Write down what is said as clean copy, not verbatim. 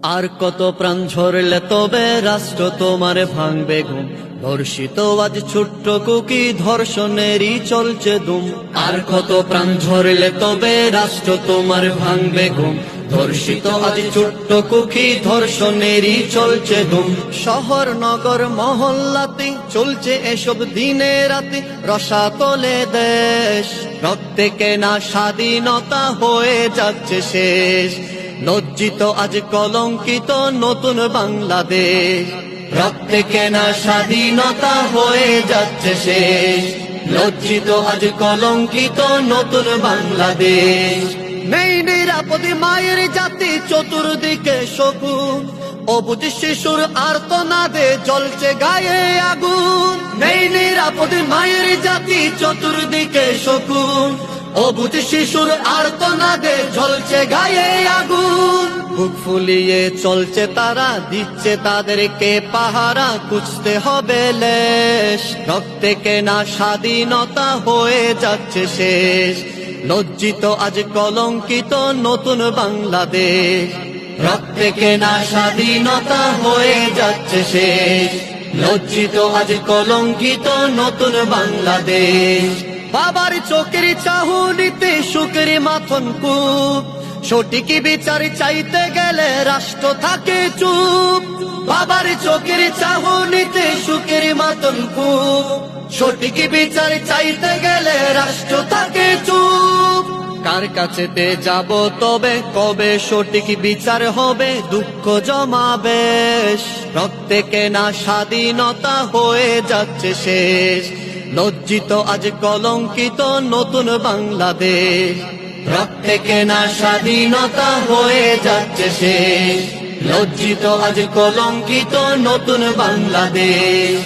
আর কত প্রাণ ঝরলে তবে রাষ্ট্র তোমার ভাঙবে ঘুম। ধর্ষিত আজ ছোট্ট কুকি ধর্ষণেরই চলছে দুম। আর কত প্রাণ ঝরলে তবে রাষ্ট্র তোমার ভাঙবে ঘুম। ধর্ষিত আজ ছোট্ট কুকি ধর্ষণেরই চলছে দুম। শহর নগর মহল্লাতে চলছে এসব দিনে রাতে, রসাতলে দেশ রক্তে কেনা স্বাধীনতা হয়ে যাচ্ছে শেষ। লজ্জিত আজ কলঙ্কিত নতুন বাংলাদেশ, রক্তে কেনা স্বাধীনতা হয়ে যাচ্ছে শেষ। লজ্জিত আজ কলঙ্কিত নতুন বাংলাদেশ। নেই নিরাপদে মায়ের জাতি চতুর্দিকে শকুন, অবুঝ শিশুর আর্তনাদে জ্বলছে গায়ে আগুন। নেই নিরাপদে মায়ের জাতি চতুর্দিকে শকুন, অবুঝ শিশুর আর্তনাদে জ্বলছে গায়ে আগুন। বুক ফুলিয়ে চলছে তারা, দিচ্ছে তাদেরকে পাহারা, খুঁজতে হবে লেশ। রক্তে কেনা স্বাধীনতা হয়ে যাচ্ছে শেষ। লজ্জিত আজ কলঙ্কিত নতুন বাংলাদেশ, রক্তে কেনা স্বাধীনতা হয়ে যাচ্ছে শেষ। লজ্জিত আজ কলঙ্কিত নতুন বাংলাদেশ। বাবার চোখের চাহনিতে সুখের মাথন কূপ, সঠিক বিচার চাইতে গেলে রাষ্ট্র থাকে চুপ। বাবার চোখের চাহনিতে সুখের মাথন কূপ, সঠিক বিচার চাইতে গেলে রাষ্ট্র থাকে চুপ। কার কাছেতে যাব তবে, কবে সঠিক বিচার হবে? দুঃখ জমাবেশ, রক্তে কেনা স্বাধীনতা হয়ে যাচ্ছে শেষ। লজ্জিত আজ কলঙ্কিত নতুন বাংলাদেশ, রক্তে কেনা স্বাধীনতা হয়ে যাচ্ছে শেষ। লজ্জিত আজ কলঙ্কিত নতুন বাংলাদেশ।